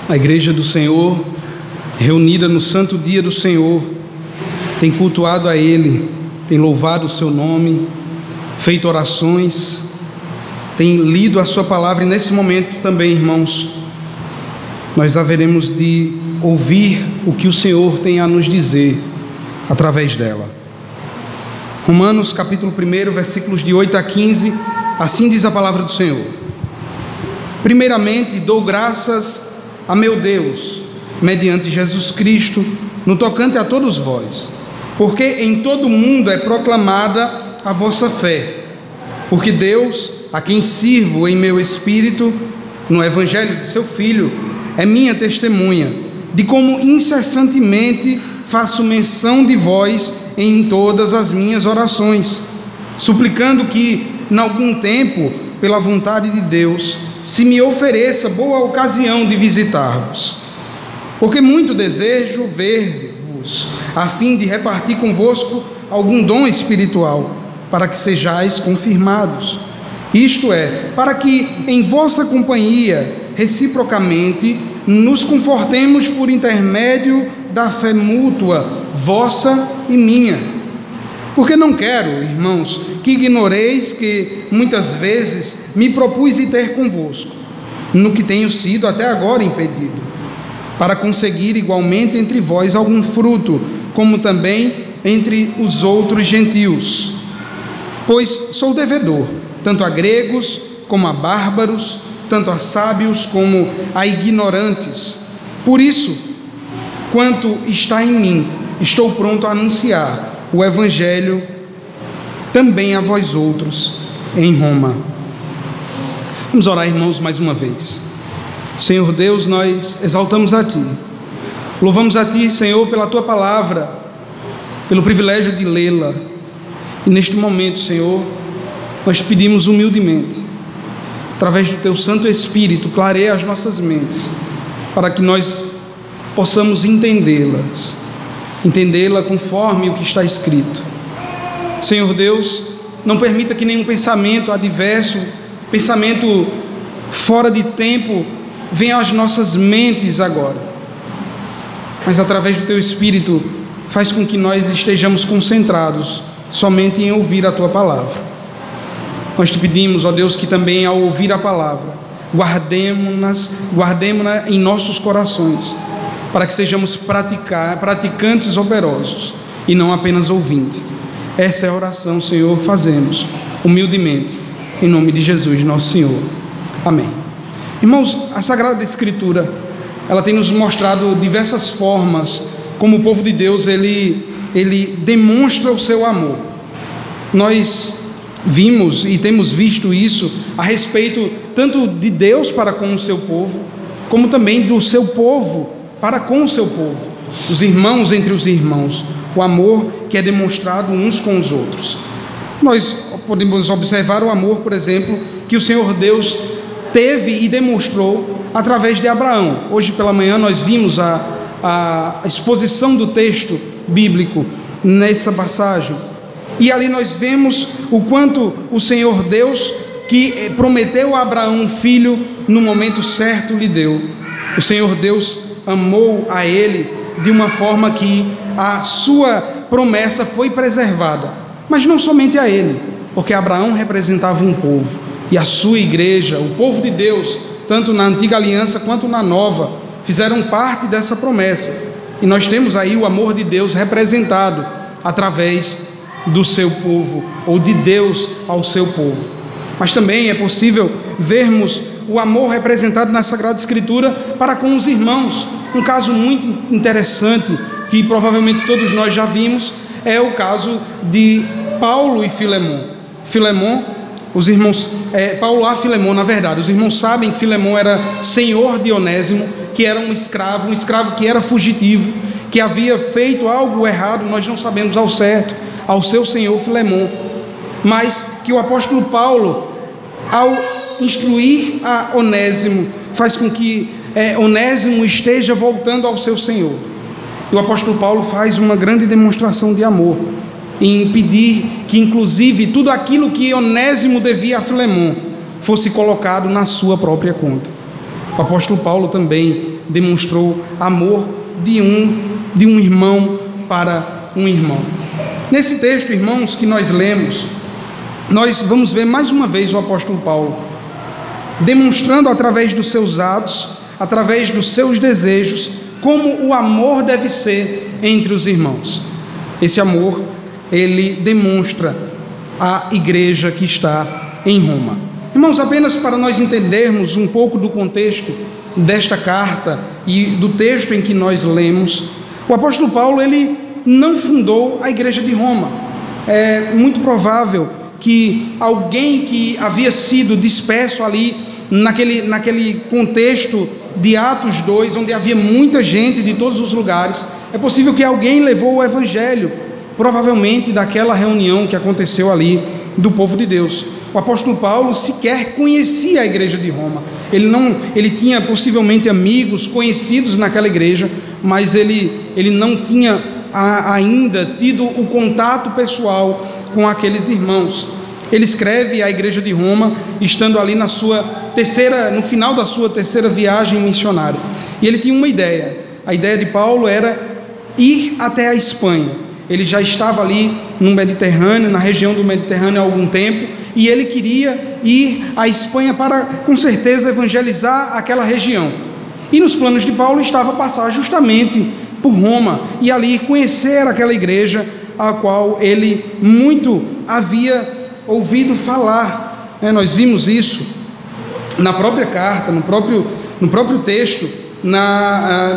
A igreja do Senhor, reunida no santo dia do Senhor, tem cultuado a Ele, tem louvado o seu nome, feito orações, tem lido a sua palavra, e nesse momento também, irmãos, nós haveremos de ouvir o que o Senhor tem a nos dizer através dela. Romanos capítulo 1, versículos de 8 a 15, assim diz a palavra do Senhor: primeiramente dou graças a meu Deus, mediante Jesus Cristo, no tocante a todos vós, porque em todo o mundo é proclamada a vossa fé, porque Deus, a quem sirvo em meu espírito, no evangelho de seu Filho, é minha testemunha, de como incessantemente faço menção de vós em todas as minhas orações, suplicando que, em algum tempo, pela vontade de Deus, se me ofereça boa ocasião de visitar-vos, porque muito desejo ver-vos, a fim de repartir convosco algum dom espiritual, para que sejais confirmados, isto é, para que em vossa companhia, reciprocamente, nos confortemos por intermédio da fé mútua, vossa e minha. Porque não quero, irmãos, que ignoreis que muitas vezes me propus ir ter convosco, no que tenho sido até agora impedido, para conseguir igualmente entre vós algum fruto, como também entre os outros gentios. Pois sou devedor, tanto a gregos como a bárbaros, tanto a sábios como a ignorantes. Por isso, quanto está em mim, estou pronto a anunciar o Evangelho também a vós outros em Roma. Vamos orar, irmãos, mais uma vez. Senhor Deus, nós exaltamos a Ti, louvamos a Ti, Senhor, pela Tua palavra, pelo privilégio de lê-la, e neste momento, Senhor, nós te pedimos humildemente, através do Teu Santo Espírito, clareia as nossas mentes, para que nós possamos entendê-la conforme o que está escrito. Senhor Deus, não permita que nenhum pensamento adverso, pensamento fora de tempo, venha às nossas mentes agora, mas através do Teu Espírito, faz com que nós estejamos concentrados somente em ouvir a Tua palavra. Nós te pedimos, ó Deus, que também ao ouvir a palavra, guardemo-na em nossos corações, para que sejamos praticantes operosos e não apenas ouvintes. Essa é a oração, Senhor, que fazemos humildemente, em nome de Jesus, nosso Senhor. Amém. Irmãos, a Sagrada Escritura, ela tem nos mostrado diversas formas como o povo de Deus, ele demonstra o seu amor. Nós vimos e temos visto isso a respeito tanto de Deus para com o seu povo, como também do seu povo para com o seu povo, os irmãos entre os irmãos, o amor que é demonstrado uns com os outros. Nós podemos observar o amor, por exemplo, que o Senhor Deus teve e demonstrou através de Abraão. Hoje pela manhã nós vimos a exposição do texto bíblico nessa passagem, e ali nós vemos o quanto o Senhor Deus, que prometeu a Abraão um filho, no momento certo lhe deu. O Senhor Deus amou a ele de uma forma que a sua promessa foi preservada, mas não somente a ele, porque Abraão representava um povo, e a sua igreja, o povo de Deus, tanto na antiga aliança quanto na nova, fizeram parte dessa promessa, e nós temos aí o amor de Deus representado através do seu povo, ou de Deus ao seu povo. Mas também é possível vermos o amor representado na Sagrada Escritura para com os irmãos. Um caso muito interessante, que provavelmente todos nós já vimos, é o caso de Paulo e Filemon. Os irmãos, Paulo a Filemon, na verdade, os irmãos sabem que Filemon era senhor de Onésimo, que era um escravo que era fugitivo, que havia feito algo errado, nós não sabemos ao certo, ao seu senhor Filemon, mas que o apóstolo Paulo, ao instruir a Onésimo, faz com que Onésimo esteja voltando ao seu senhor. E o apóstolo Paulo faz uma grande demonstração de amor, em impedir que inclusive tudo aquilo que Onésimo devia a Filemon fosse colocado na sua própria conta. O apóstolo Paulo também demonstrou amor de um irmão para um irmão. Nesse texto, irmãos, que nós lemos, nós vamos ver mais uma vez o apóstolo Paulo demonstrando através dos seus atos, através dos seus desejos, como o amor deve ser entre os irmãos. Esse amor, ele demonstra a igreja que está em Roma. Irmãos, apenas para nós entendermos um pouco do contexto desta carta e do texto em que nós lemos, o apóstolo Paulo, ele não fundou a igreja de Roma. É muito provável que alguém que havia sido disperso ali naquele contexto de Atos 2, onde havia muita gente de todos os lugares, é possível que alguém levou o evangelho, provavelmente daquela reunião que aconteceu ali do povo de Deus. O apóstolo Paulo sequer conhecia a igreja de Roma. Ele tinha possivelmente amigos conhecidos naquela igreja, mas ele não tinha ainda tido o contato pessoal com aqueles irmãos. Ele escreve à igreja de Roma, estando ali no final da sua terceira viagem missionária. E ele tinha uma ideia. A ideia de Paulo era ir até a Espanha. Ele já estava ali no Mediterrâneo, na região do Mediterrâneo há algum tempo, e ele queria ir à Espanha para, com certeza, evangelizar aquela região. E nos planos de Paulo estava passar justamente por Roma, e ali conhecer aquela igreja a qual ele muito havia ouvido falar. Nós vimos isso na própria carta, no próprio texto,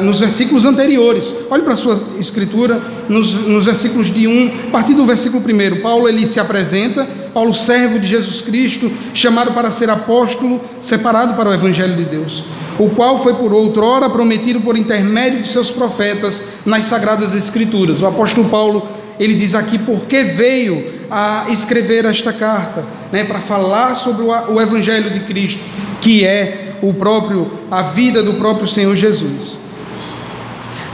nos versículos anteriores. Olhe para a sua escritura, nos versículos de 1, a partir do versículo 1, Paulo ele se apresenta, Paulo, servo de Jesus Cristo, chamado para ser apóstolo, separado para o Evangelho de Deus, o qual foi por outrora prometido por intermédio de seus profetas nas Sagradas Escrituras. O apóstolo Paulo, ele diz aqui por que veio a escrever esta carta, para falar sobre o Evangelho de Cristo, que é a vida do próprio Senhor Jesus.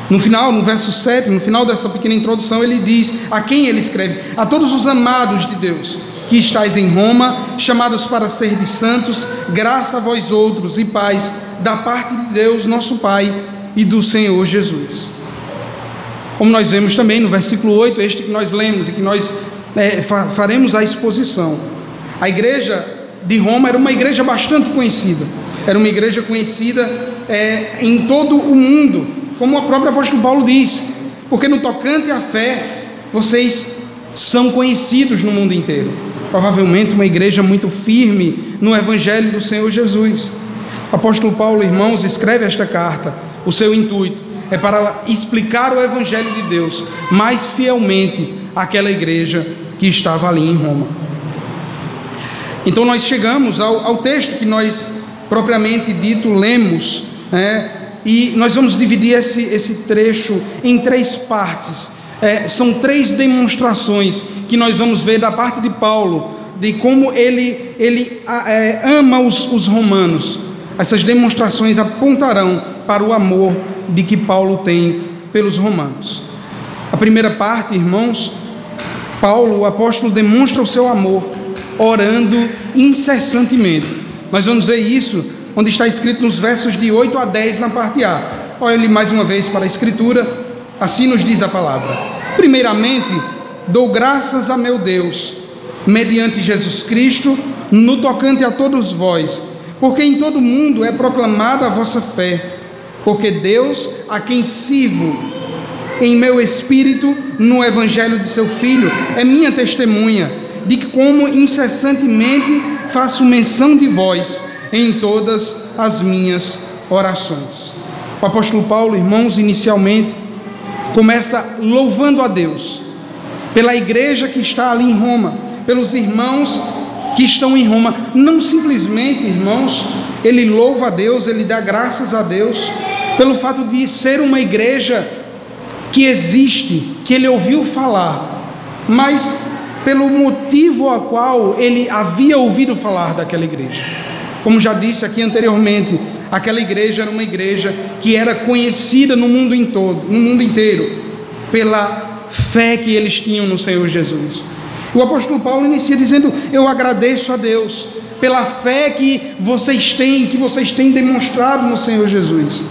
No verso 7, no final dessa pequena introdução, ele diz a quem ele escreve: a todos os amados de Deus, que estáis em Roma, chamados para ser de santos, graça a vós outros e paz, da parte de Deus, nosso Pai, e do Senhor Jesus. Como nós vemos também no versículo 8, este que nós lemos e que nós faremos a exposição. A igreja de Roma era uma igreja bastante conhecida. Era uma igreja conhecida em todo o mundo, como o próprio apóstolo Paulo diz, porque no tocante à fé, vocês são conhecidos no mundo inteiro. Provavelmente uma igreja muito firme no Evangelho do Senhor Jesus. O apóstolo Paulo, irmãos, escreve esta carta. O seu intuito é para explicar o Evangelho de Deus mais fielmente àquela igreja que estava ali em Roma. Então nós chegamos ao texto que nós propriamente dito lemos, e nós vamos dividir esse trecho em 3 partes. São 3 demonstrações que nós vamos ver da parte de Paulo, de como ele ama os romanos. Essas demonstrações apontarão para o amor de que Paulo tem pelos romanos. A primeira parte, irmãos, Paulo, o apóstolo, demonstra o seu amor orando incessantemente. Nós vamos ver isso onde está escrito nos versos de 8 a 10 na parte A. Olhe mais uma vez para a escritura, assim nos diz a palavra: primeiramente, dou graças a meu Deus, mediante Jesus Cristo, no tocante a todos vós, porque em todo o mundo é proclamada a vossa fé, porque Deus, a quem sirvo em meu espírito no Evangelho de seu Filho, é minha testemunha, de que como incessantemente faço menção de vós em todas as minhas orações. O apóstolo Paulo, irmãos, inicialmente começa louvando a Deus pela igreja que está ali em Roma, pelos irmãos que estão em Roma. Não simplesmente, irmãos, ele louva a Deus, ele dá graças a Deus pelo fato de ser uma igreja que existe, que ele ouviu falar, mas pelo motivo a qual ele havia ouvido falar daquela igreja. Como já disse aqui anteriormente, aquela igreja era uma igreja que era conhecida no mundo inteiro, pela fé que eles tinham no Senhor Jesus. O apóstolo Paulo inicia dizendo: eu agradeço a Deus pela fé que vocês têm demonstrado no Senhor Jesus.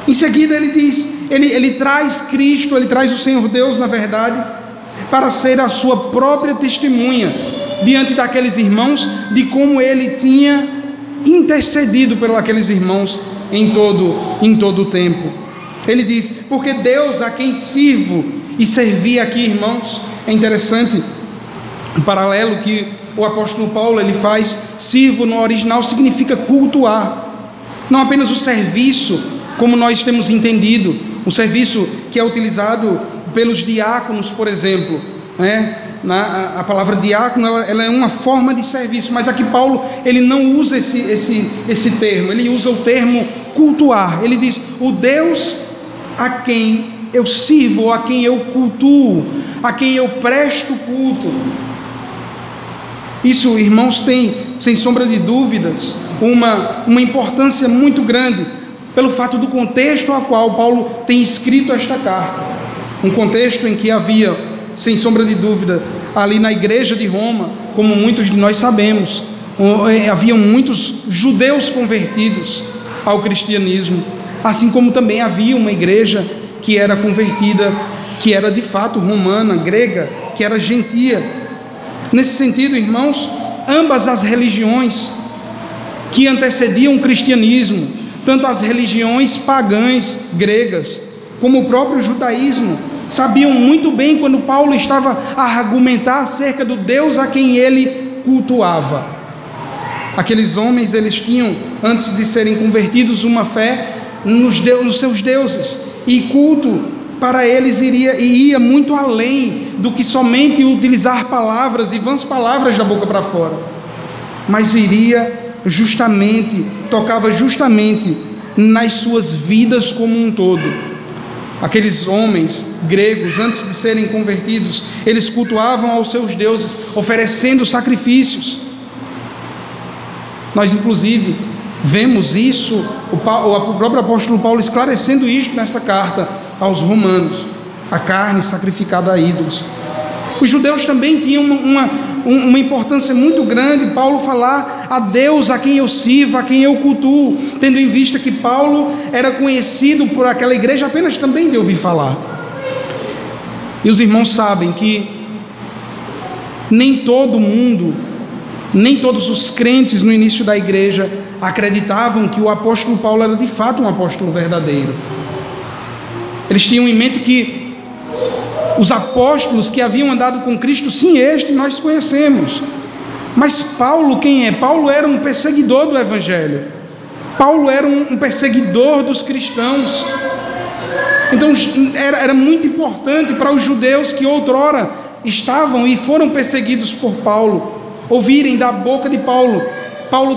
Em seguida ele diz, ele traz Cristo, ele traz o Senhor Deus, na verdade, para ser a sua própria testemunha diante daqueles irmãos, de como ele tinha intercedido por aqueles irmãos em todo o tempo. Ele diz, porque Deus a quem sirvo, e servir aqui, irmãos, é interessante, um paralelo que o apóstolo Paulo ele faz. Sirvo no original significa cultuar, não apenas o serviço, como nós temos entendido, o serviço que é utilizado pelos diáconos, por exemplo, né? A palavra diácono ela é uma forma de serviço, mas aqui Paulo ele não usa esse termo, ele usa o termo cultuar. Ele diz, o Deus a quem eu sirvo, ou a quem eu cultuo, a quem eu presto culto. Isso, irmãos, tem, sem sombra de dúvidas, uma importância muito grande, pelo fato do contexto ao qual Paulo tem escrito esta carta. Um contexto em que havia, sem sombra de dúvida, ali na igreja de Roma, como muitos de nós sabemos, haviam muitos judeus convertidos ao cristianismo, assim como também havia uma igreja que era convertida, que era de fato romana, grega, que era gentia. Nesse sentido, irmãos, ambas as religiões que antecediam o cristianismo, tanto as religiões pagãs gregas, como o próprio judaísmo, sabiam muito bem quando Paulo estava a argumentar acerca do Deus a quem ele cultuava. Aqueles homens, eles tinham, antes de serem convertidos, uma fé nos seus deuses, e culto para eles ia muito além do que somente utilizar palavras e vãs palavras da boca para fora, mas tocava justamente nas suas vidas como um todo. Aqueles homens gregos, antes de serem convertidos, eles cultuavam aos seus deuses, oferecendo sacrifícios. Nós, inclusive, vemos isso, o próprio apóstolo Paulo esclarecendo isto nesta carta aos romanos: a carne sacrificada a ídolos. Os judeus também tinham uma importância muito grande, Paulo falar a Deus a quem eu sirvo, a quem eu cultuo, tendo em vista que Paulo era conhecido por aquela igreja apenas também de ouvir falar. E os irmãos sabem que nem todo mundo, nem todos os crentes no início da igreja acreditavam que o apóstolo Paulo era de fato um apóstolo verdadeiro. Eles tinham em mente que os apóstolos que haviam andado com Cristo, sim, este nós conhecemos. Mas Paulo, quem é? Paulo era um perseguidor do Evangelho. Paulo era um perseguidor dos cristãos. Então era muito importante para os judeus que outrora estavam e foram perseguidos por Paulo, ouvirem da boca de Paulo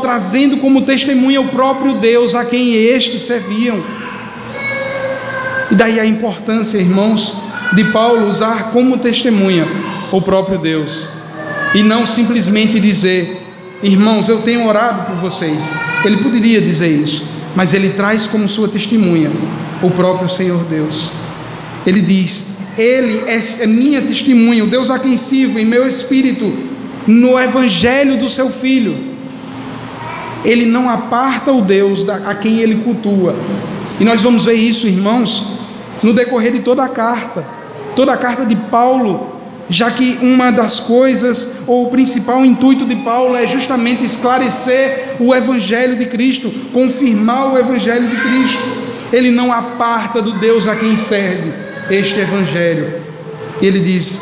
trazendo como testemunha o próprio Deus a quem estes serviam. E daí a importância, irmãos, de Paulo usar como testemunha o próprio Deus, e não simplesmente dizer: irmãos, eu tenho orado por vocês. Ele poderia dizer isso, mas ele traz como sua testemunha o próprio Senhor Deus. Ele diz: ele é minha testemunha, o Deus a quem sirvo em meu espírito, no evangelho do seu Filho. Ele não aparta o Deus a quem ele cultua. E nós vamos ver isso, irmãos, no decorrer de toda a carta de Paulo, já que uma das coisas, ou o principal intuito de Paulo é justamente esclarecer o Evangelho de Cristo, confirmar o Evangelho de Cristo. Ele não aparta do Deus a quem serve este Evangelho. Ele diz: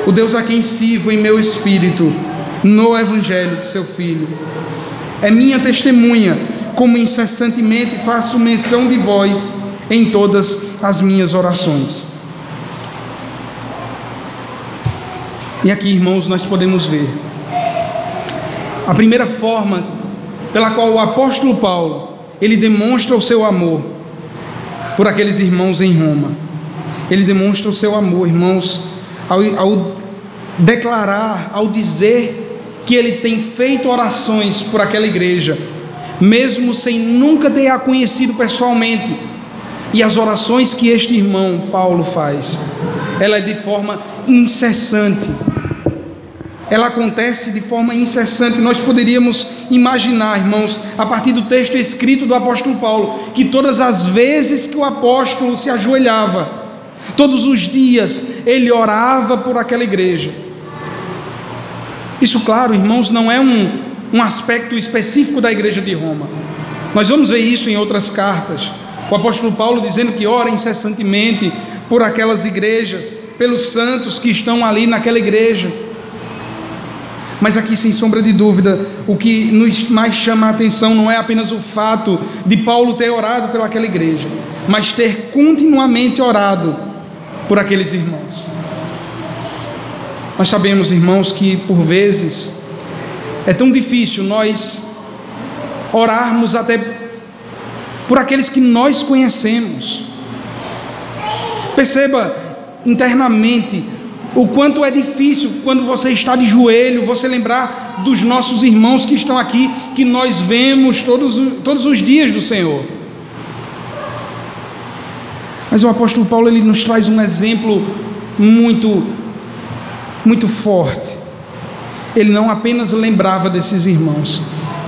o Deus a quem sirvo em meu espírito, no Evangelho de seu Filho, é minha testemunha, como incessantemente faço menção de vós em todas as minhas orações. E aqui, irmãos, nós podemos ver a primeira forma pela qual o apóstolo Paulo, ele demonstra o seu amor por aqueles irmãos em Roma. Ele demonstra o seu amor, irmãos, ao declarar, ao dizer que ele tem feito orações por aquela igreja, mesmo sem nunca ter a conhecido pessoalmente. E as orações que este irmão Paulo faz, ela é de forma incessante. ela acontece de forma incessante. Nós poderíamos imaginar, irmãos, a partir do texto escrito do apóstolo Paulo, que todas as vezes que o apóstolo se ajoelhava, todos os dias, ele orava por aquela igreja. Isso, claro, irmãos, não é um aspecto específico da igreja de Roma. Nós vamos ver isso em outras cartas. O apóstolo Paulo dizendo que ora incessantemente por aquelas igrejas, pelos santos que estão ali naquela igreja. Mas aqui, sem sombra de dúvida, o que nos mais chama a atenção não é apenas o fato de Paulo ter orado pelaquela igreja, mas ter continuamente orado por aqueles irmãos. Nós sabemos, irmãos, que por vezes é tão difícil nós orarmos até por aqueles que nós conhecemos. Perceba internamente o quanto é difícil quando você está de joelho, você lembrar dos nossos irmãos que estão aqui, que nós vemos todos os dias do Senhor. Mas o apóstolo Paulo, ele nos traz um exemplo muito forte. Ele não apenas lembrava desses irmãos,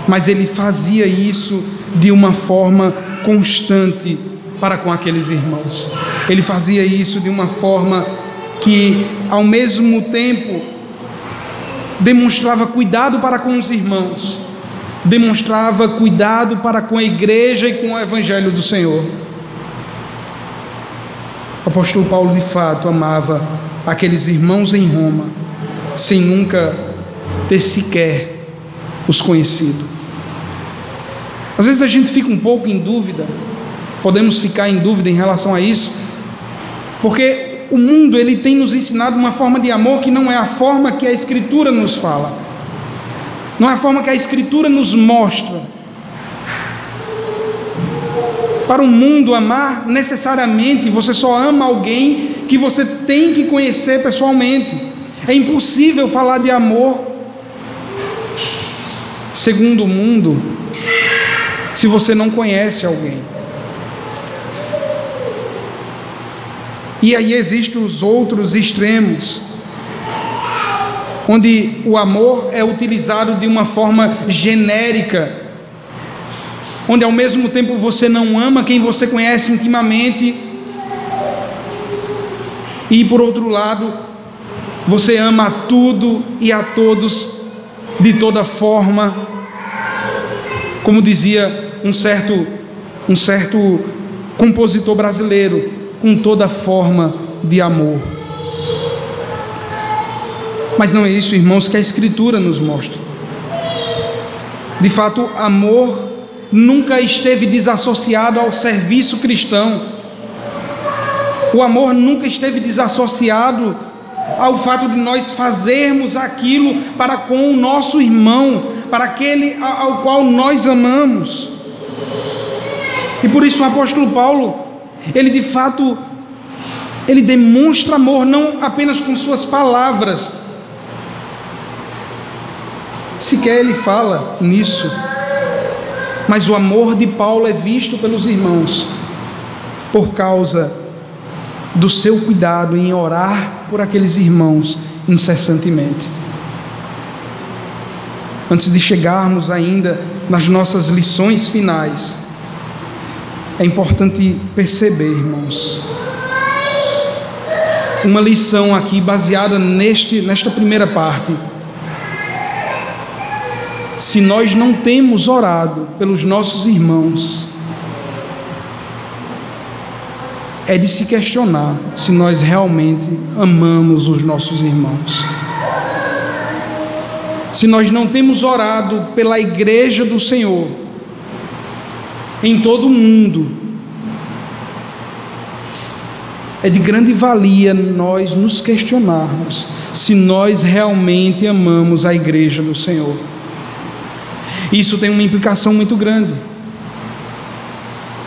mas ele fazia isso de uma forma constante para com aqueles irmãos. Ele fazia isso de uma forma que, ao mesmo tempo, demonstrava cuidado para com os irmãos, demonstrava cuidado para com a igreja e com o evangelho do Senhor. O apóstolo Paulo, de fato, amava aqueles irmãos em Roma, sem nunca ter sequer os conhecido. Às vezes a gente fica um pouco em dúvida, podemos ficar em dúvida em relação a isso, porque o mundo, ele tem nos ensinado uma forma de amor que não é a forma que a Escritura nos fala, não é a forma que a Escritura nos mostra. Para o mundo, amar necessariamente, você só ama alguém que você tem que conhecer pessoalmente. É impossível falar de amor segundo o mundo se você não conhece alguém. E aí existem os outros extremos, onde o amor é utilizado de uma forma genérica, onde ao mesmo tempo você não ama quem você conhece intimamente, e por outro lado, você ama a tudo e a todos de toda forma, como dizia um certo compositor brasileiro, com toda forma de amor. Mas não é isso, irmãos, que a Escritura nos mostra. De fato, amor nunca esteve desassociado ao serviço cristão. O amor nunca esteve desassociado ao fato de nós fazermos aquilo para com o nosso irmão, para aquele ao qual nós amamos. E por isso o apóstolo Paulo, ele de fato, ele demonstra amor não apenas com suas palavras, sequer ele fala nisso, mas o amor de Paulo é visto pelos irmãos, por causa do seu cuidado em orar por aqueles irmãos incessantemente. Antes de chegarmos ainda nas nossas lições finais, é importante perceber, irmãos, uma lição aqui baseada nesta primeira parte. Se nós não temos orado pelos nossos irmãos, é de se questionar se nós realmente amamos os nossos irmãos. Se nós não temos orado pela igreja do Senhor em todo o mundo, é de grande valia nós nos questionarmos se nós realmente amamos a igreja do Senhor. Isso tem uma implicação muito grande.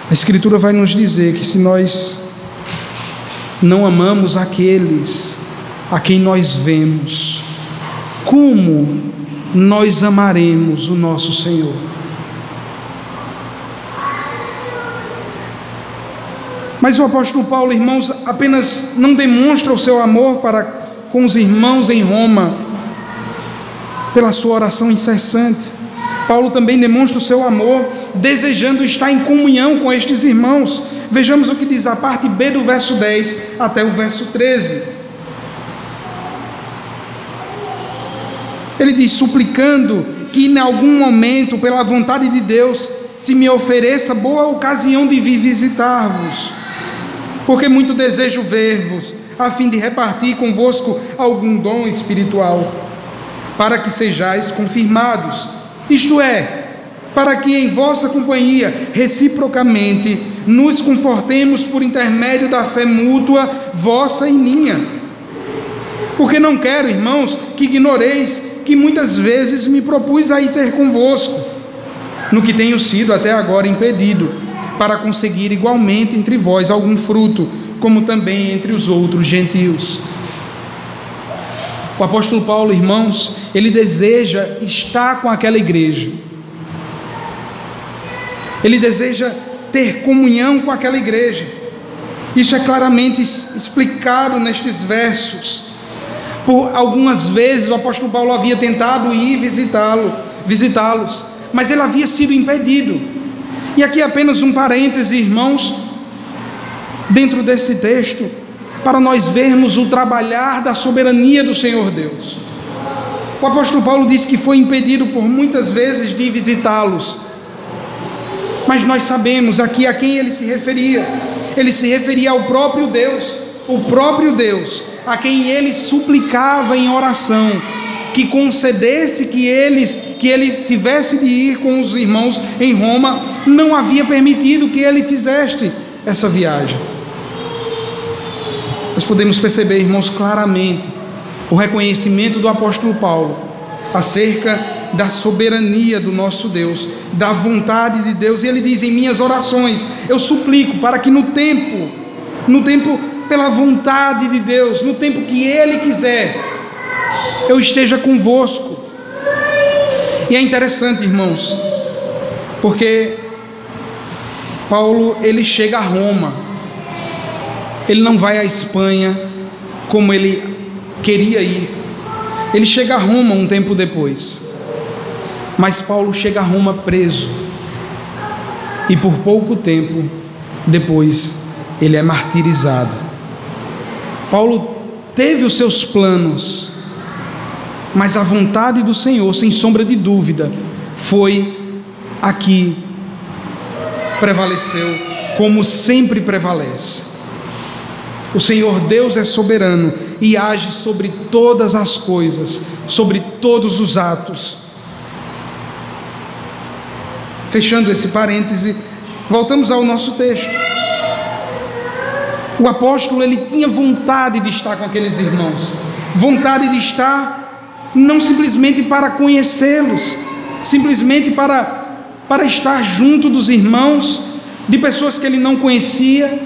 A Escritura vai nos dizer que se nós não amamos aqueles a quem nós vemos, como nós amaremos o nosso Senhor? Mas o apóstolo Paulo, irmãos, apenas não demonstra o seu amor para com os irmãos em Roma pela sua oração incessante. Paulo também demonstra o seu amor, desejando estar em comunhão com estes irmãos. Vejamos o que diz a parte B do verso 10 até o verso 13. Ele diz: suplicando que em algum momento, pela vontade de Deus, se me ofereça boa ocasião de vir visitar-vos, porque muito desejo ver-vos, a fim de repartir convosco algum dom espiritual, para que sejais confirmados, isto é, para que em vossa companhia, reciprocamente, nos confortemos por intermédio da fé mútua, vossa e minha. Porque não quero, irmãos, que ignoreis que muitas vezes me propus a ir ter convosco, no que tenho sido até agora impedido, para conseguir igualmente entre vós algum fruto, como também entre os outros gentios. O apóstolo Paulo, irmãos, ele deseja estar com aquela igreja, ele deseja ter comunhão com aquela igreja. Isso é claramente explicado nestes versos. Por algumas vezes o apóstolo Paulo havia tentado ir visitá-los, mas ele havia sido impedido. E aqui apenas um parêntese, irmãos, dentro desse texto, para nós vermos o trabalhar da soberania do Senhor Deus. O apóstolo Paulo diz que foi impedido por muitas vezes de visitá-los, mas nós sabemos aqui a quem ele se referia. Ele se referia ao próprio Deus, o próprio Deus, a quem ele suplicava em oração, que concedesse que ele tivesse de ir com os irmãos em Roma. Não havia permitido que ele fizesse essa viagem. Nós podemos perceber, irmãos, claramente o reconhecimento do apóstolo Paulo acerca da soberania do nosso Deus, da vontade de Deus. E ele diz: em minhas orações eu suplico para que no tempo pela vontade de Deus, no tempo que Ele quiser, eu esteja convosco. E é interessante, irmãos, porque Paulo, ele chega a Roma, ele não vai à Espanha como ele queria ir, ele chega a Roma um tempo depois, mas Paulo chega a Roma preso, e por pouco tempo depois ele é martirizado. Paulo teve os seus planos, mas a vontade do Senhor, sem sombra de dúvida, foi a que prevaleceu, como sempre prevalece. O Senhor Deus é soberano e age sobre todas as coisas, sobre todos os atos. Fechando esse parêntese, voltamos ao nosso texto. O apóstolo, ele tinha vontade de estar com aqueles irmãos, vontade de estar não simplesmente para conhecê-los, simplesmente para estar junto dos irmãos, de pessoas que ele não conhecia,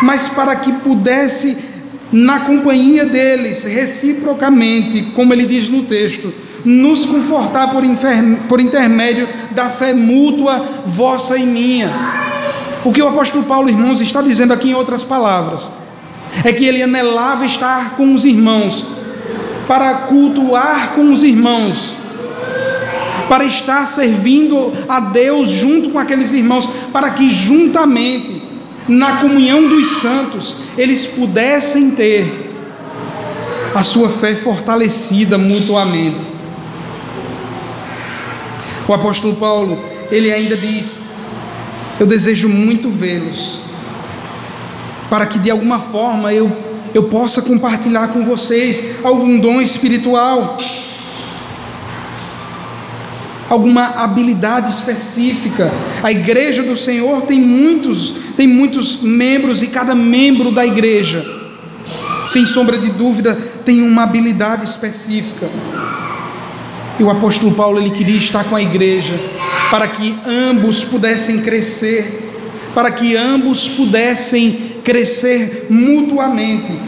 mas para que pudesse, na companhia deles, reciprocamente, como ele diz no texto, nos confortar por intermédio da fé mútua, vossa e minha. O que o apóstolo Paulo, irmãos, está dizendo aqui em outras palavras, é que ele anelava estar com os irmãos, para cultuar com os irmãos, para estar servindo a Deus junto com aqueles irmãos, para que juntamente, na comunhão dos santos, eles pudessem ter a sua fé fortalecida mutuamente. O apóstolo Paulo, ele ainda diz: eu desejo muito vê-los, para que de alguma forma eu possa compartilhar com vocês algum dom espiritual, alguma habilidade específica. A igreja do Senhor tem muitos membros, e cada membro da igreja, sem sombra de dúvida, tem uma habilidade específica. E o apóstolo Paulo, ele queria estar com a igreja, para que ambos pudessem crescer, para que ambos pudessem crescer mutuamente.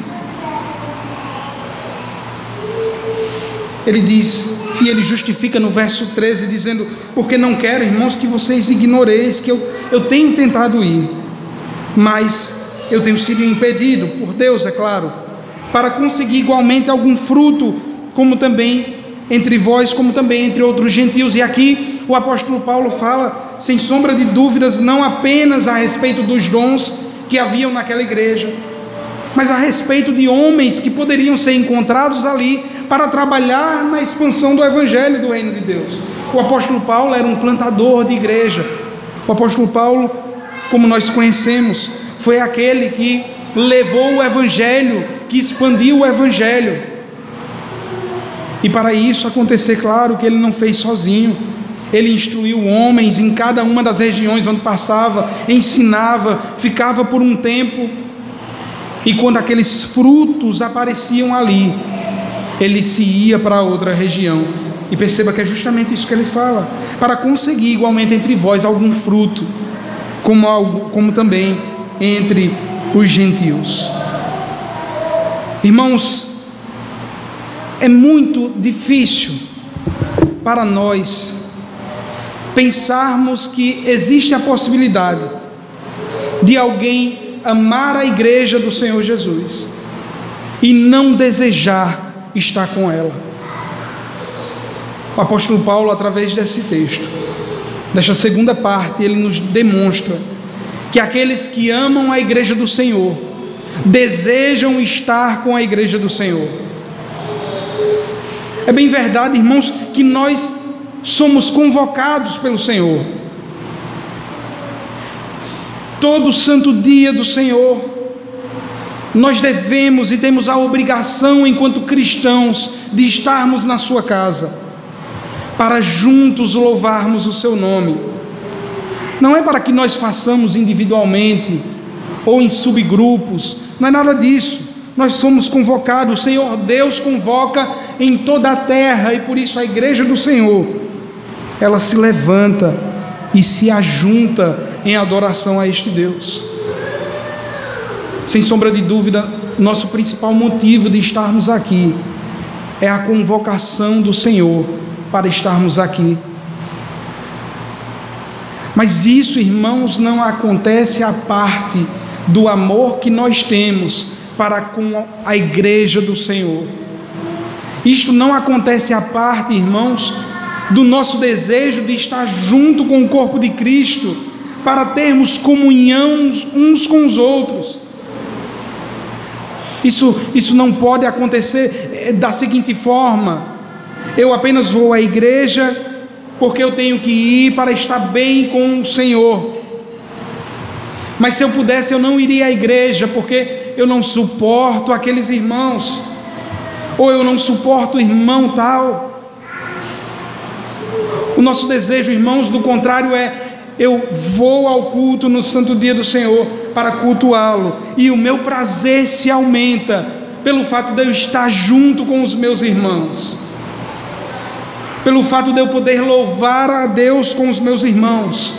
Ele diz, e ele justifica no verso 13, dizendo: porque não quero, irmãos, que vocês ignoreis que eu tenho tentado ir, mas eu tenho sido impedido, por Deus, é claro, para conseguir igualmente algum fruto, como também entre vós, como também entre outros gentios. E aqui o apóstolo Paulo fala, sem sombra de dúvidas, não apenas a respeito dos dons que haviam naquela igreja, mas a respeito de homens que poderiam ser encontrados ali para trabalhar na expansão do evangelho do reino de Deus. O apóstolo Paulo era um plantador de igreja. O apóstolo Paulo, como nós conhecemos, foi aquele que levou o evangelho, que expandiu o evangelho. E para isso acontecer, claro que ele não fez sozinho. Ele instruiu homens em cada uma das regiões onde passava, ensinava, ficava por um tempo. E quando aqueles frutos apareciam ali, ele se ia para outra região. E perceba que é justamente isso que ele fala: para conseguir igualmente entre vós algum fruto, como também entre os gentios. Irmãos, é muito difícil para nós pensarmos que existe a possibilidade de alguém amar a igreja do Senhor Jesus e não desejar estar com ela. O apóstolo Paulo, através desse texto, desta segunda parte, ele nos demonstra que aqueles que amam a igreja do Senhor desejam estar com a igreja do Senhor. É bem verdade, irmãos, que nós somos convocados pelo Senhor. Todo santo dia do Senhor, nós devemos e temos a obrigação, enquanto cristãos, de estarmos na sua casa, para juntos louvarmos o seu nome. Não é para que nós façamos individualmente ou em subgrupos, não é nada disso. Nós somos convocados, o Senhor Deus convoca em toda a terra, e por isso a igreja do Senhor, ela se levanta e se ajunta em adoração a este Deus. Sem sombra de dúvida, nosso principal motivo de estarmos aqui é a convocação do Senhor para estarmos aqui. Mas isso, irmãos, não acontece à parte do amor que nós temos para com a igreja do Senhor. Isto não acontece à parte, irmãos, do nosso desejo de estar junto com o corpo de Cristo, para termos comunhão uns com os outros. Isso não pode acontecer da seguinte forma: eu apenas vou à igreja porque eu tenho que ir para estar bem com o Senhor, mas se eu pudesse eu não iria à igreja porque eu não suporto aqueles irmãos, ou eu não suporto o irmão tal. O nosso desejo, irmãos, do contrário, é: eu vou ao culto no santo dia do Senhor para cultuá-lo, e o meu prazer se aumenta pelo fato de eu estar junto com os meus irmãos, pelo fato de eu poder louvar a Deus com os meus irmãos,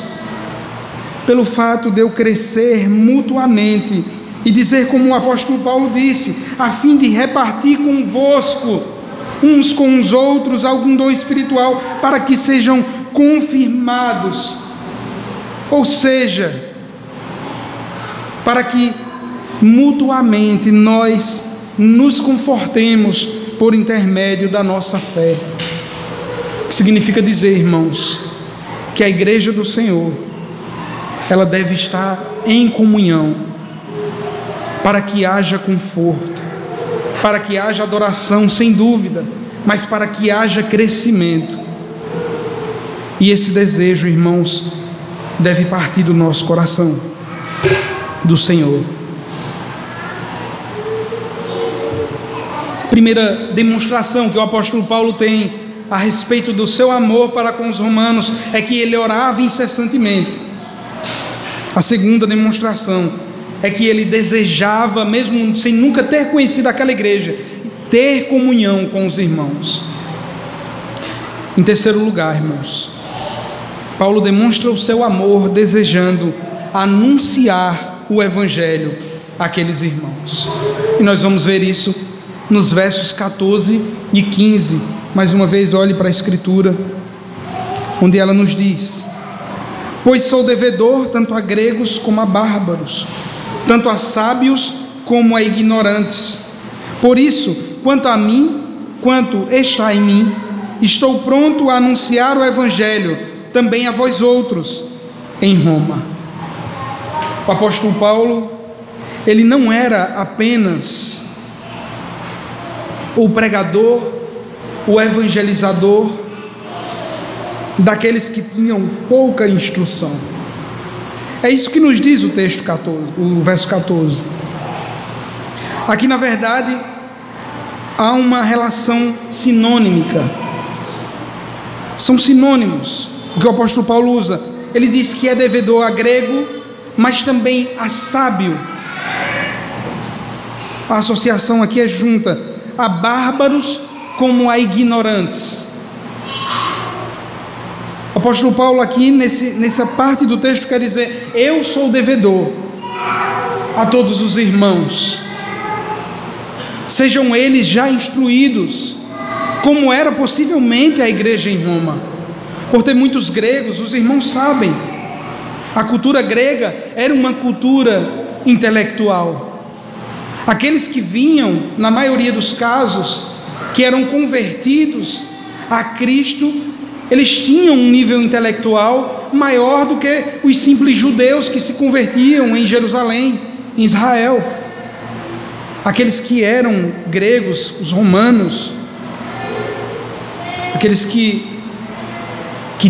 pelo fato de eu crescer mutuamente e dizer como o apóstolo Paulo disse: a fim de repartir convosco uns com os outros algum dom espiritual, para que sejam confirmados. Ou seja, para que mutuamente nós nos confortemos por intermédio da nossa fé. O que significa dizer, irmãos, que a igreja do Senhor, ela deve estar em comunhão, para que haja conforto, para que haja adoração, sem dúvida, mas para que haja crescimento. E esse desejo, irmãos, deve partir do nosso coração, do Senhor. Primeira demonstração que o apóstolo Paulo tem a respeito do seu amor para com os romanos é que ele orava incessantemente. A segunda demonstração é que ele desejava, mesmo sem nunca ter conhecido aquela igreja, ter comunhão com os irmãos. Em terceiro lugar, irmãos, Paulo demonstra o seu amor desejando anunciar o evangelho àqueles irmãos. E nós vamos ver isso nos versos 14 e 15. Mais uma vez, olhe para a escritura, onde ela nos diz: pois sou devedor tanto a gregos como a bárbaros, tanto a sábios como a ignorantes. Por isso, quanto a mim, quanto está em mim, estou pronto a anunciar o Evangelho também a vós outros em Roma. O apóstolo Paulo, ele não era apenas o pregador, o evangelizador daqueles que tinham pouca instrução. É isso que nos diz o texto 14, o verso 14. Aqui, na verdade, há uma relação sinônimica. São sinônimos o que o apóstolo Paulo usa. Ele diz que é devedor a grego, mas também a sábio. A associação aqui é junta a bárbaros como a ignorantes. O apóstolo Paulo aqui nessa parte do texto quer dizer: eu sou devedor a todos os irmãos, sejam eles já instruídos, como era possivelmente a igreja em Roma. Por ter muitos gregos, os irmãos sabem, a cultura grega era uma cultura intelectual. Aqueles que vinham, na maioria dos casos, que eram convertidos a Cristo, eles tinham um nível intelectual maior do que os simples judeus que se convertiam em Jerusalém, em Israel. Aqueles que eram gregos, os romanos, aqueles que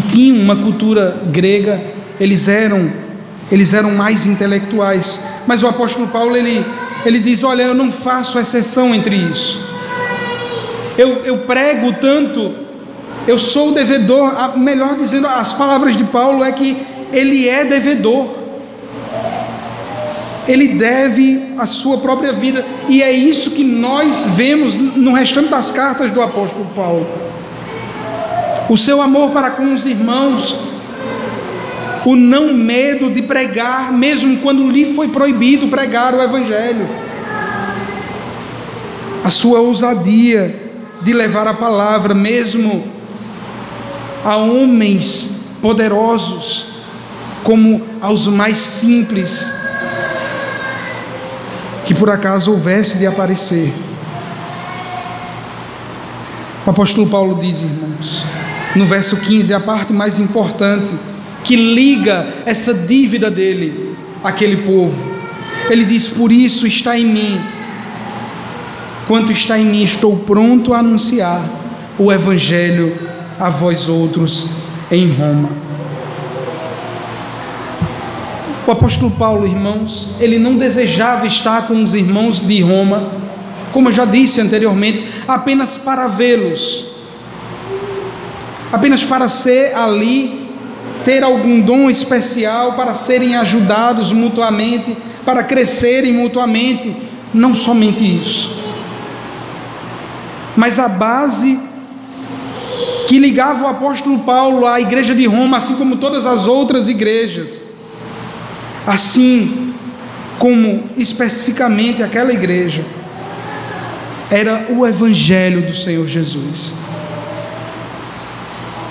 tinham uma cultura grega, eles eram mais intelectuais. Mas o apóstolo Paulo, ele diz: olha, eu não faço exceção entre isso. Eu prego tanto, eu sou devedor, melhor dizendo, as palavras de Paulo é que ele é devedor. Ele deve a sua própria vida, e é isso que nós vemos no restante das cartas do apóstolo Paulo. O seu amor para com os irmãos, o não medo de pregar, mesmo quando lhe foi proibido pregar o Evangelho, a sua ousadia de levar a palavra mesmo a homens poderosos, como aos mais simples que por acaso houvesse de aparecer. O apóstolo Paulo diz, irmãos, no verso 15, a parte mais importante, que liga essa dívida dele àquele povo. Ele diz: por isso está em mim, quanto está em mim, estou pronto a anunciar o Evangelho a vós outros em Roma. O apóstolo Paulo, irmãos, ele não desejava estar com os irmãos de Roma, como eu já disse anteriormente, apenas para vê-los, apenas para ser ali, ter algum dom especial, para serem ajudados mutuamente, para crescerem mutuamente. Não somente isso, mas a base que ligava o apóstolo Paulo à igreja de Roma, assim como todas as outras igrejas, assim como especificamente aquela igreja, era o Evangelho do Senhor Jesus.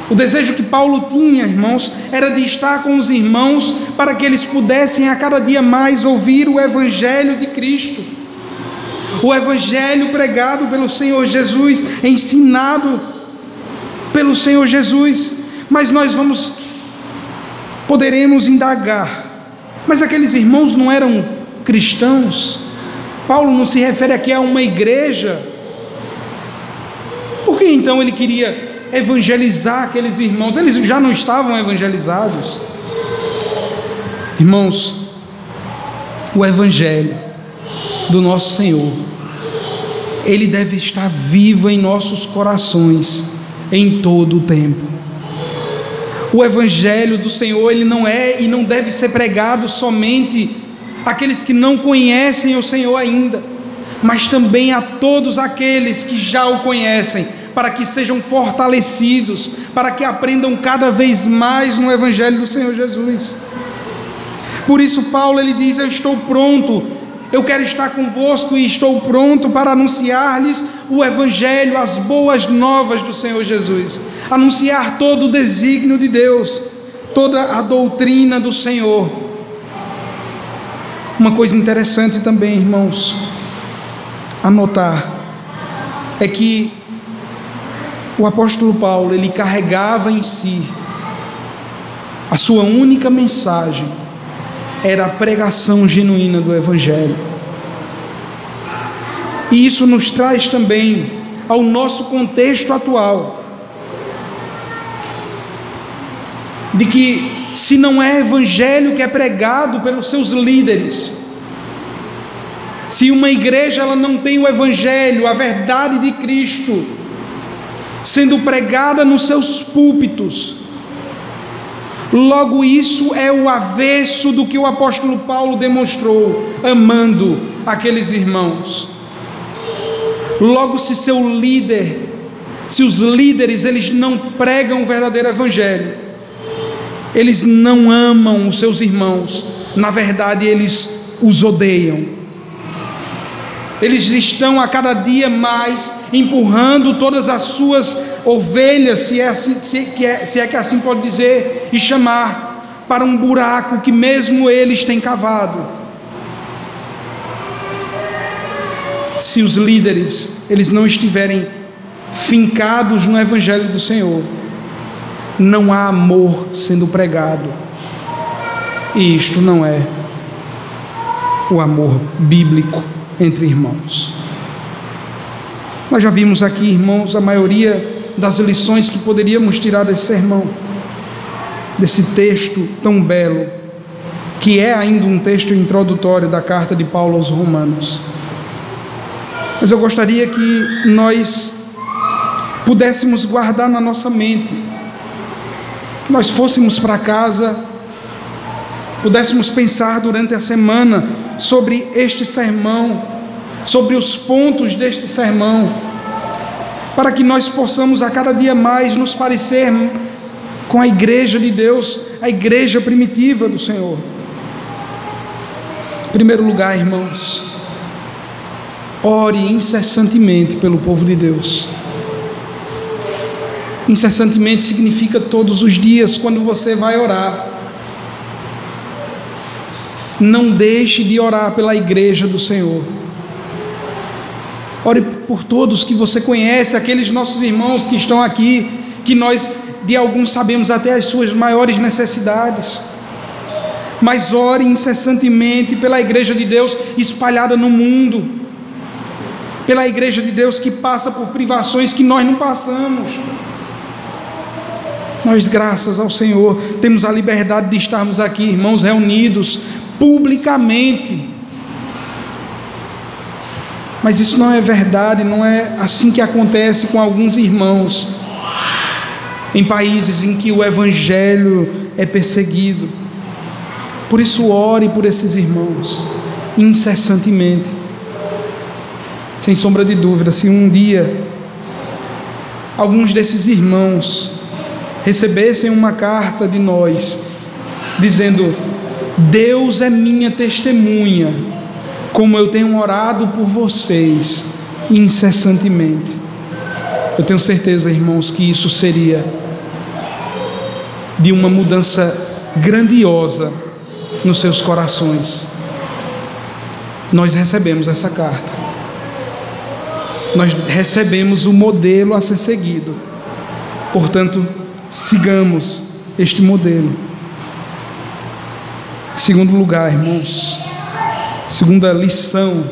O desejo que Paulo tinha, irmãos, era de estar com os irmãos para que eles pudessem a cada dia mais ouvir o Evangelho de Cristo, o Evangelho pregado pelo Senhor Jesus, ensinado pelo Senhor Jesus. Mas nós poderemos indagar: mas aqueles irmãos não eram cristãos? Paulo não se refere aqui a uma igreja. Por que então ele queria evangelizar aqueles irmãos? Eles já não estavam evangelizados. Irmãos, o Evangelho do nosso Senhor, ele deve estar vivo em nossos corações em todo o tempo. O Evangelho do Senhor, ele não é e não deve ser pregado somente àqueles que não conhecem o Senhor ainda, mas também a todos aqueles que já o conhecem, para que sejam fortalecidos, para que aprendam cada vez mais no Evangelho do Senhor Jesus. Por isso Paulo, ele diz: eu estou pronto, eu quero estar convosco e estou pronto para anunciar-lhes o Evangelho, as boas novas do Senhor Jesus, anunciar todo o desígnio de Deus, toda a doutrina do Senhor. Uma coisa interessante também, irmãos, a notar, é que o apóstolo Paulo, ele carregava em si, a sua única mensagem era a pregação genuína do Evangelho. E isso nos traz também ao nosso contexto atual, de que se não é Evangelho que é pregado pelos seus líderes, se uma igreja ela não tem o Evangelho, a verdade de Cristo, sendo pregada nos seus púlpitos, logo isso é o avesso do que o apóstolo Paulo demonstrou, amando aqueles irmãos. Logo, se seu líder, se os líderes eles não pregam o verdadeiro Evangelho, eles não amam os seus irmãos, na verdade eles os odeiam. Eles estão a cada dia mais empurrando todas as suas ovelhas, se é que assim pode dizer, e chamar para um buraco que mesmo eles têm cavado. Se os líderes eles não estiverem fincados no Evangelho do Senhor, não há amor sendo pregado, e isto não é o amor bíblico entre irmãos. Nós já vimos aqui, irmãos, a maioria das lições que poderíamos tirar desse sermão, desse texto tão belo, que é ainda um texto introdutório da carta de Paulo aos Romanos. Mas eu gostaria que nós pudéssemos guardar na nossa mente, nós fôssemos para casa, pudéssemos pensar durante a semana sobre este sermão, sobre os pontos deste sermão, para que nós possamos a cada dia mais nos parecer com a igreja de Deus, a igreja primitiva do Senhor. Em primeiro lugar, irmãos, ore incessantemente pelo povo de Deus. Incessantemente significa todos os dias, quando você vai orar. Não deixe de orar pela igreja do Senhor. Ore por todos que você conhece, aqueles nossos irmãos que estão aqui, que nós de alguns sabemos até as suas maiores necessidades. Mas ore incessantemente pela igreja de Deus espalhada no mundo, pela igreja de Deus que passa por privações que nós não passamos. Nós, graças ao Senhor, temos a liberdade de estarmos aqui, irmãos, reunidos publicamente. Mas isso não é verdade, não é assim que acontece com alguns irmãos em países em que o Evangelho é perseguido. Por isso, ore por esses irmãos incessantemente. Sem sombra de dúvida, se um dia alguns desses irmãos recebessem uma carta de nós, dizendo: Deus é minha testemunha, como eu tenho orado por vocês incessantemente, eu tenho certeza, irmãos, que isso seria de uma mudança grandiosa nos seus corações. Nós recebemos essa carta, nós recebemos o modelo a ser seguido, portanto, sigamos este modelo. Em segundo lugar, irmãos, segunda lição,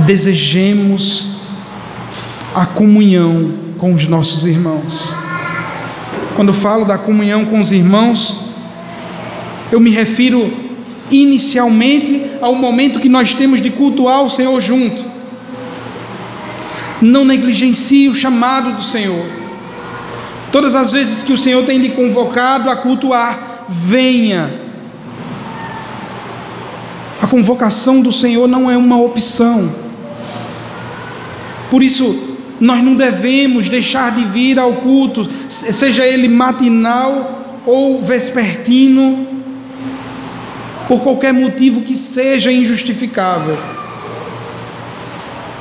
desejemos a comunhão com os nossos irmãos. Quando eu falo da comunhão com os irmãos, eu me refiro inicialmente ao momento que nós temos de cultuar o Senhor junto. Não negligencie o chamado do Senhor. Todas as vezes que o Senhor tem lhe convocado a cultuar, venha. A convocação do Senhor não é uma opção. Por isso, nós não devemos deixar de vir ao culto, seja ele matinal ou vespertino, por qualquer motivo que seja injustificável.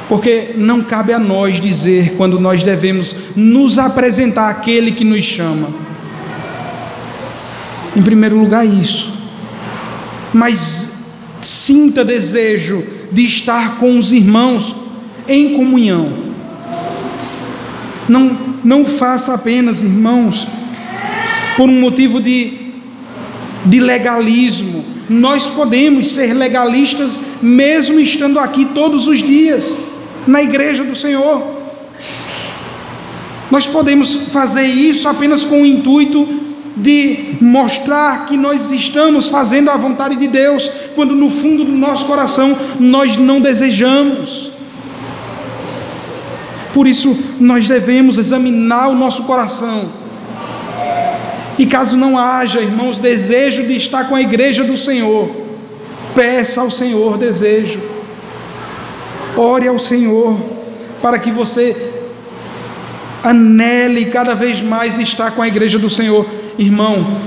Porque não cabe a nós dizer quando nós devemos nos apresentar àquele que nos chama. Em primeiro lugar, isso. Mas sinta desejo de estar com os irmãos em comunhão. Não faça apenas, irmãos, por um motivo de legalismo. Nós podemos ser legalistas mesmo estando aqui todos os dias na igreja do Senhor. Nós podemos fazer isso apenas com o intuito de mostrar que nós estamos fazendo a vontade de Deus, quando no fundo do nosso coração nós não desejamos. Por isso nós devemos examinar o nosso coração, e caso não haja, irmãos, desejo de estar com a igreja do Senhor, peça ao Senhor desejo, ore ao Senhor, para que você anele cada vez mais estar com a igreja do Senhor. Irmão,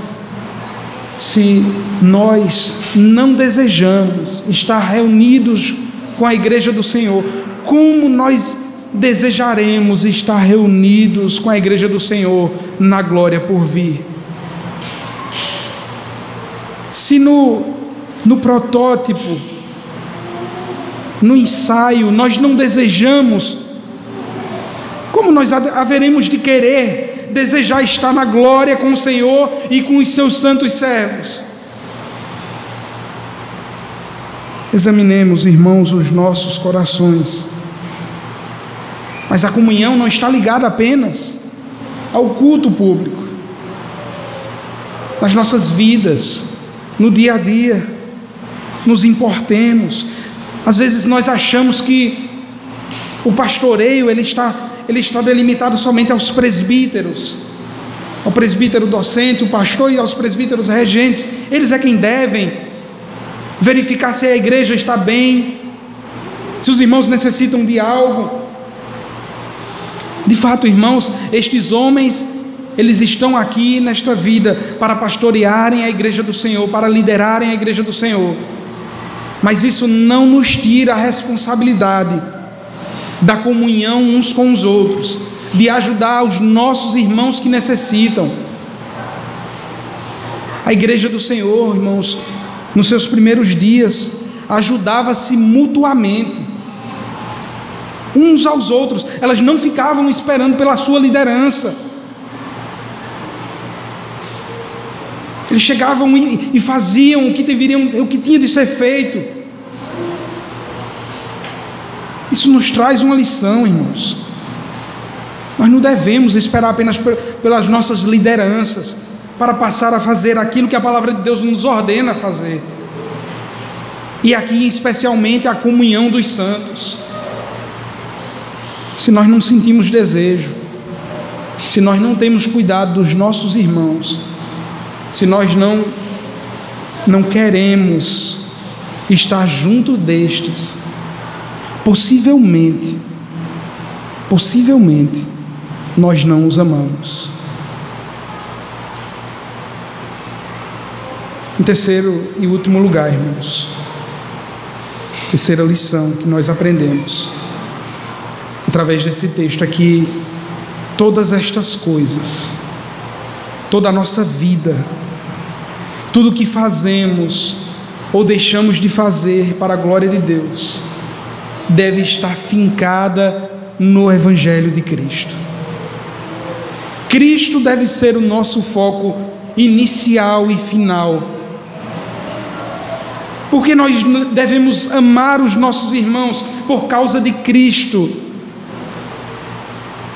se nós não desejamos estar reunidos com a igreja do Senhor, como nós desejaremos estar reunidos com a igreja do Senhor na glória por vir? Se no protótipo, no ensaio, nós não desejamos, como nós haveremos de querer desejar estar na glória com o Senhor e com os seus santos servos? Examinemos, irmãos, os nossos corações. Mas a comunhão não está ligada apenas ao culto público. Nas nossas vidas, no dia a dia, nos importemos. Às vezes nós achamos que o pastoreio ele está delimitado somente aos presbíteros, ao presbítero docente, o pastor, e aos presbíteros regentes. Eles é quem devem verificar se a igreja está bem, se os irmãos necessitam de algo. De fato, irmãos, estes homens, eles estão aqui nesta vida para pastorearem a igreja do Senhor, para liderarem a igreja do Senhor. Mas isso não nos tira a responsabilidade da comunhão uns com os outros, de ajudar os nossos irmãos que necessitam. A igreja do Senhor, irmãos, nos seus primeiros dias, ajudava-se mutuamente, uns aos outros. Elas não ficavam esperando pela sua liderança. Eles chegavam e faziam o que tinha de ser feito. Isso nos traz uma lição, irmãos. Nós não devemos esperar apenas pelas nossas lideranças para passar a fazer aquilo que a palavra de Deus nos ordena a fazer. E aqui especialmente a comunhão dos santos. Se nós não sentimos desejo, se nós não temos cuidado dos nossos irmãos, se nós não queremos estar junto destes, possivelmente nós não os amamos. Em terceiro e último lugar, irmãos, terceira lição que nós aprendemos através desse texto aqui: todas estas coisas, toda a nossa vida, tudo o que fazemos ou deixamos de fazer para a glória de Deus, deve estar fincada no Evangelho de Cristo. Cristo deve ser o nosso foco inicial e final, porque nós devemos amar os nossos irmãos por causa de Cristo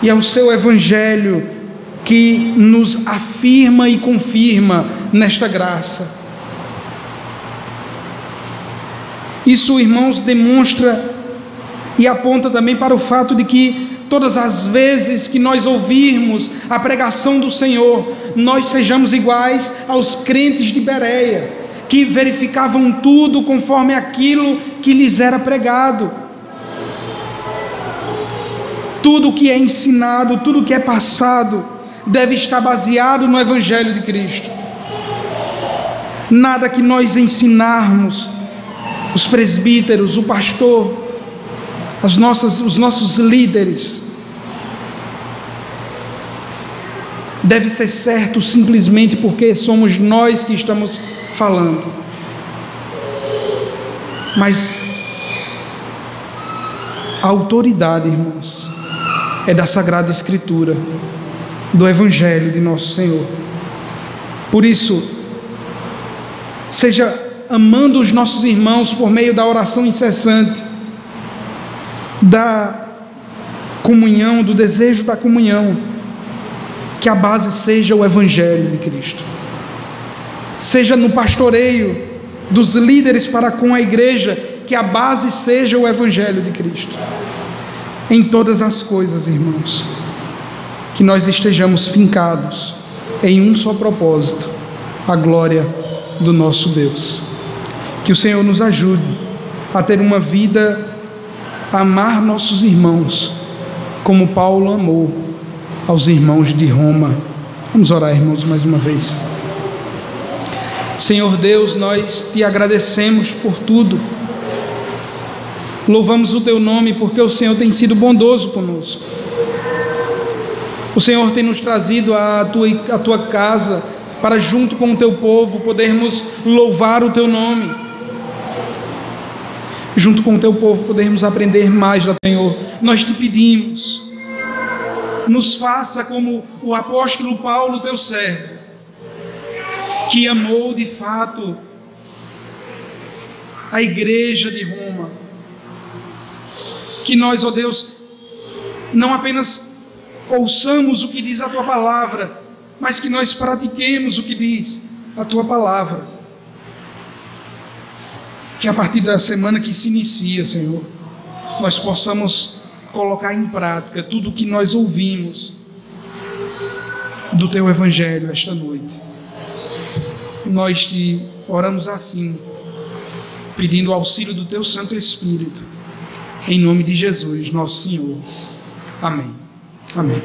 e ao seu Evangelho, que nos afirma e confirma nesta graça. Isso, irmãos, demonstra e aponta também para o fato de que todas as vezes que nós ouvirmos a pregação do Senhor, nós sejamos iguais aos crentes de Bereia, que verificavam tudo conforme aquilo que lhes era pregado. Tudo que é ensinado, tudo que é passado, deve estar baseado no Evangelho de Cristo. Nada que nós ensinarmos, os presbíteros, o pastor, os nossos líderes, deve ser certo simplesmente porque somos nós que estamos falando. Mas a autoridade, irmãos, é da Sagrada Escritura, do Evangelho de nosso Senhor. Por isso, seja amando os nossos irmãos por meio da oração incessante, da comunhão, do desejo da comunhão, que a base seja o Evangelho de Cristo, seja no pastoreio dos líderes para com a igreja, que a base seja o Evangelho de Cristo. Em todas as coisas, irmãos, que nós estejamos fincados em um só propósito, a glória do nosso Deus. Que o Senhor nos ajude a ter uma vida, a amar nossos irmãos, como Paulo amou aos irmãos de Roma. Vamos orar, irmãos, mais uma vez. Senhor Deus, nós te agradecemos por tudo. Louvamos o teu nome porque o Senhor tem sido bondoso conosco. O Senhor tem nos trazido à tua casa para, junto com o teu povo, podermos louvar o teu nome. Junto com o teu povo podermos aprender mais do Senhor. Nós te pedimos, nos faça como o apóstolo Paulo, teu servo, que amou de fato a igreja de Roma. Que nós, ó Deus, não apenas ouçamos o que diz a tua palavra, mas que nós pratiquemos o que diz a tua palavra. Que a partir da semana que se inicia, Senhor, nós possamos colocar em prática tudo o que nós ouvimos do teu Evangelho esta noite. Nós te oramos assim, pedindo o auxílio do teu Santo Espírito, em nome de Jesus, nosso Senhor. Amém. Amém.